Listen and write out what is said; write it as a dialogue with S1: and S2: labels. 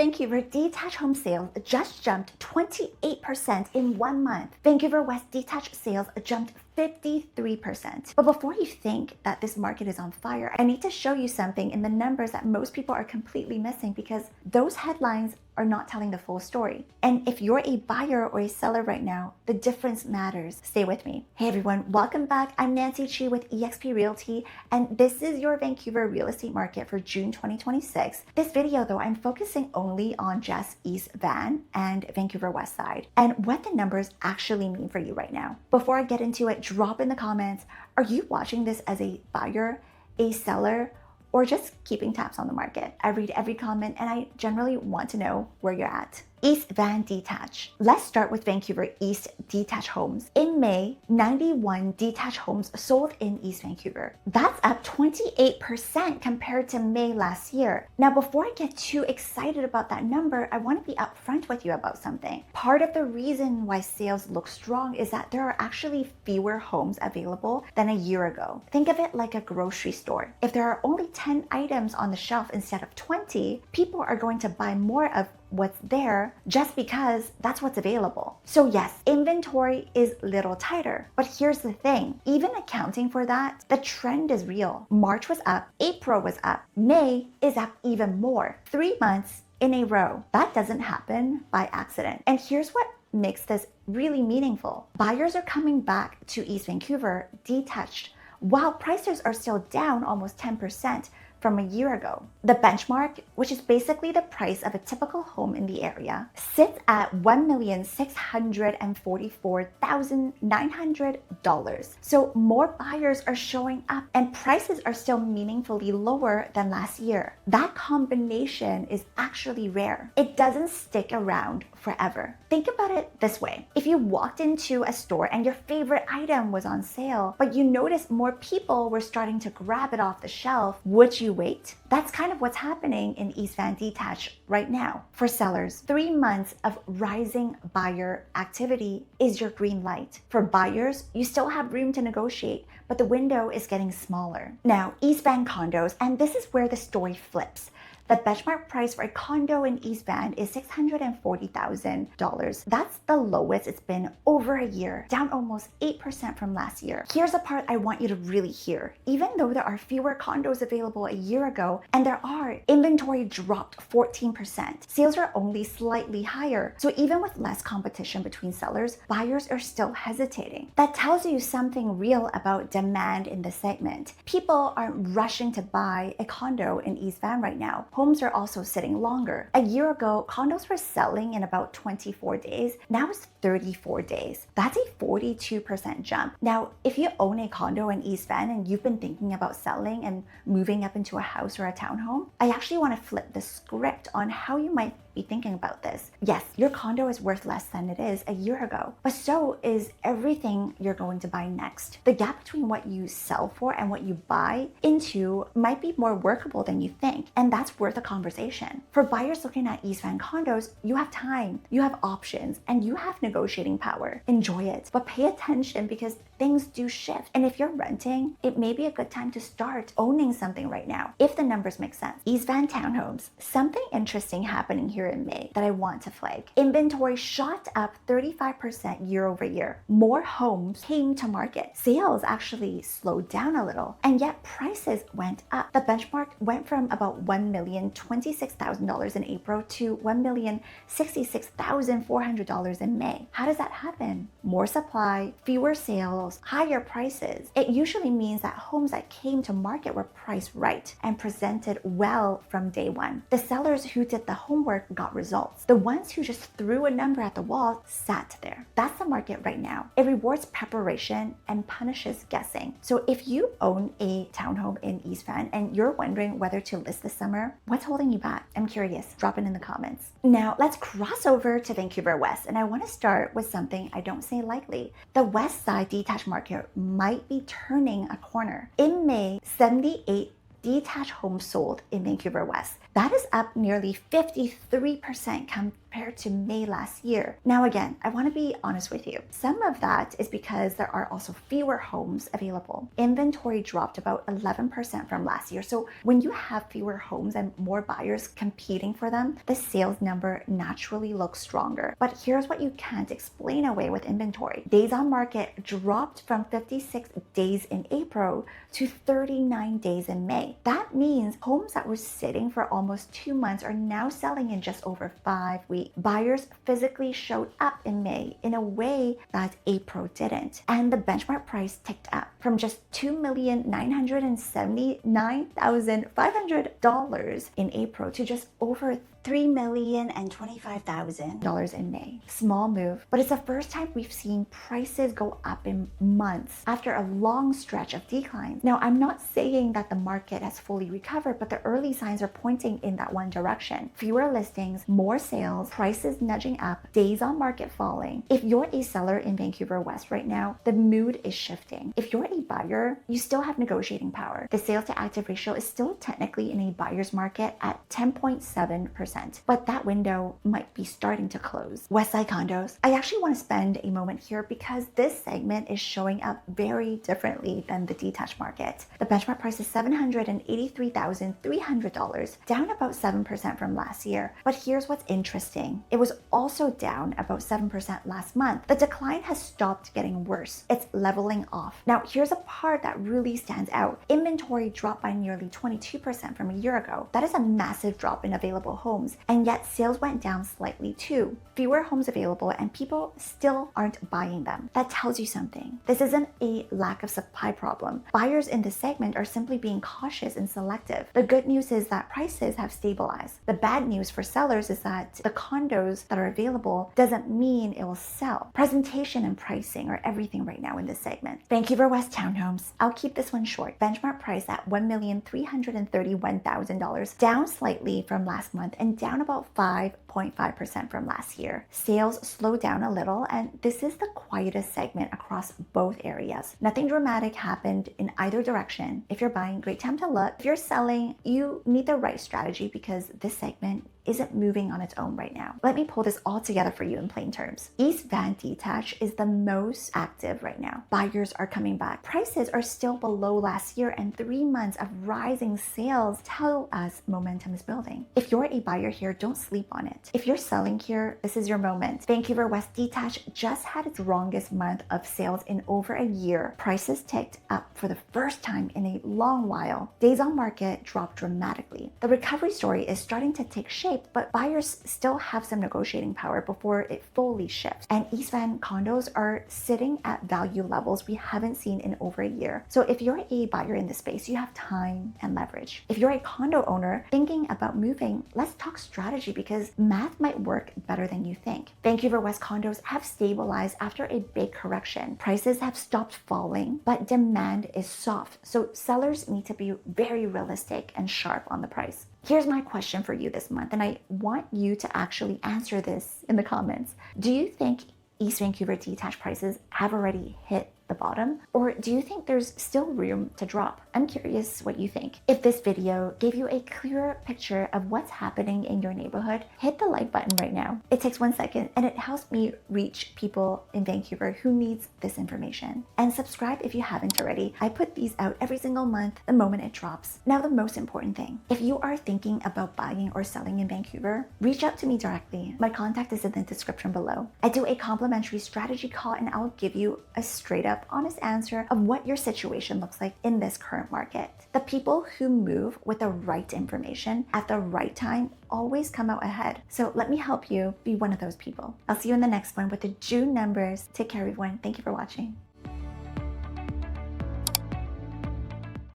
S1: Vancouver, detached home sales just jumped 28% in 1 month. Vancouver West detached sales jumped 53%. But before you think that this market is on fire, I need to show you something in the numbers that most people are completely missing, because those headlines are not telling the full story. And if you're a buyer or a seller right now, the difference matters. Stay with me. Hey everyone, welcome back. I'm Nancy Chi with eXp Realty, and this is your Vancouver real estate market for June 2026. This video though, I'm focusing only on just East Van and Vancouver West side and what the numbers actually mean for you right now. Before I get into it, drop in the comments, are you watching this as a buyer, a seller, or just keeping tabs on the market? I read every comment and I generally want to know where you're at. East Van Detached. Let's start with Vancouver East detached homes. In May, 91 detached homes sold in East Vancouver. That's up 28% compared to May last year. Now, before I get too excited about that number, I want to be upfront with you about something. Part of the reason why sales look strong is that there are actually fewer homes available than a year ago. Think of it like a grocery store. If there are only 10 items on the shelf instead of 20, people are going to buy more of what's there just because that's what's available. So yes, inventory is a little tighter, but here's the thing, even accounting for that, the trend is real. March was up, April was up, May is up even more. 3 months in a row. That doesn't happen by accident. And here's what makes this really meaningful. Buyers are coming back to East Vancouver detached while prices are still down almost 10% from a year ago. The benchmark, which is basically the price of a typical home in the area, sits at $1,644,900. So more buyers are showing up and prices are still meaningfully lower than last year. That combination is actually rare. It doesn't stick around forever. Think about it this way. If you walked into a store and your favorite item was on sale, but you noticed more people were starting to grab it off the shelf, would you wait? That's kind of what's happening in East Van Detached right now. For sellers, 3 months of rising buyer activity is your green light. For buyers, you still have room to negotiate, but the window is getting smaller. Now, East Van condos, and this is where the story flips. The benchmark price for a condo in East Van is $640,000. That's the lowest it's been over a year, down almost 8% from last year. Here's the part I want you to really hear. Even though there are fewer condos available a year ago, and there are, inventory dropped 14%. Sales are only slightly higher. So even with less competition between sellers, buyers are still hesitating. That tells you something real about demand in the segment. People aren't rushing to buy a condo in East Van right now. Homes are also sitting longer. A year ago, condos were selling in about 24 days. Now it's 34 days. That's a 42% jump. Now, if you own a condo in East Van and you've been thinking about selling and moving up into a house or a townhome, I actually want to flip the script on how you might be thinking about this. Yes, your condo is worth less than it is a year ago, but so is everything you're going to buy next. The gap between what you sell for and what you buy into might be more workable than you think, and that's worth a conversation. For buyers looking at East Van condos, you have time, you have options, and you have negotiating power. Enjoy it, but pay attention because things do shift. And if you're renting, it may be a good time to start owning something right now, if the numbers make sense. East Van townhomes, something interesting happening here in May that I want to flag. Inventory shot up 35% year over year. More homes came to market. Sales actually slowed down a little, and yet prices went up. The benchmark went from about $1,026,000 in April to $1,066,400 in May. How does that happen? More supply, fewer sales, higher prices. It usually means that homes that came to market were priced right and presented well from day one. The sellers who did the homework got results. The ones who just threw a number at the wall sat there. That's the market right now. It rewards preparation and punishes guessing. So if you own a townhome in East Van and you're wondering whether to list this summer, what's holding you back? I'm curious. Drop it in the comments. Now let's cross over to Vancouver West, and I want to start with something I don't say lightly. The West Side detached market might be turning a corner. In May, 78 detached homes sold in Vancouver West. That is up nearly 53% compared to May last year. Now again, I want to be honest with you. Some of that is because there are also fewer homes available. Inventory dropped about 11% from last year. So when you have fewer homes and more buyers competing for them, the sales number naturally looks stronger. But here's what you can't explain away with inventory. Days on market dropped from 56 days in April to 39 days in May. That means homes that were sitting for almost 2 months are now selling in just over 5 weeks. Buyers physically showed up in May in a way that April didn't. And the benchmark price ticked up from just $2,979,500 in April to just over $3,025,000 in May. Small move, but it's the first time we've seen prices go up in months after a long stretch of decline. Now, I'm not saying that the market has fully recovered, but the early signs are pointing in that one direction. Fewer listings, more sales, prices nudging up, days on market falling. If you're a seller in Vancouver West right now, the mood is shifting. If you're a buyer, you still have negotiating power. The sales to active ratio is still technically in a buyer's market at 10.7%. But that window might be starting to close. Westside condos. I actually want to spend a moment here because this segment is showing up very differently than the detached market. The benchmark price is $783,300, down about 7% from last year. But here's what's interesting. It was also down about 7% last month. The decline has stopped getting worse. It's leveling off. Now, here's a part that really stands out. Inventory dropped by nearly 22% from a year ago. That is a massive drop in available homes. And yet sales went down slightly too. Fewer homes available and people still aren't buying them. That tells you something. This isn't a lack of supply problem. Buyers in this segment are simply being cautious and selective. The good news is that prices have stabilized. The bad news for sellers is that the condos that are available doesn't mean it will sell. Presentation and pricing are everything right now in this segment. Vancouver West Townhomes. I'll keep this one short. Benchmark price at $1,331,000, down slightly from last month and down about 5.5% from last year. Sales slowed down a little, and this is the quietest segment across both areas. Nothing dramatic happened in either direction. If you're buying, great time to look. If you're selling, you need the right strategy because this segment isn't moving on its own right now. Let me pull this all together for you in plain terms. East Van Detached is the most active right now. Buyers are coming back. Prices are still below last year, and 3 months of rising sales tell us momentum is building. If you're a buyer here, don't sleep on it. If you're selling here, this is your moment. Vancouver West Detached just had its strongest month of sales in over a year. Prices ticked up for the first time in a long while. Days on market dropped dramatically. The recovery story is starting to take shape, but buyers still have some negotiating power before it fully shifts. And East Van condos are sitting at value levels we haven't seen in over a year. So if you're a buyer in this space, you have time and leverage. If you're a condo owner thinking about moving, let's talk strategy because math might work better than you think. Vancouver West condos have stabilized after a big correction. Prices have stopped falling, but demand is soft. So sellers need to be very realistic and sharp on the price. Here's my question for you this month, and I want you to actually answer this in the comments. Do you think East Vancouver detached prices have already hit the bottom, or do you think there's still room to drop? I'm curious what you think. If this video gave you a clearer picture of what's happening in your neighborhood, hit the like button right now. It takes 1 second and it helps me reach people in Vancouver who needs this information. And subscribe if you haven't already. I put these out every single month the moment it drops. Now, the most important thing, if you are thinking about buying or selling in Vancouver, reach out to me directly. My contact is in the description below. I do a complimentary strategy call and I'll give you a straight up honest answer of what your situation looks like in this current market. The people who move with the right information at the right time always come out ahead. So let me help you be one of those people. I'll see you in the next one with the June numbers. Take care, everyone. Thank you for watching.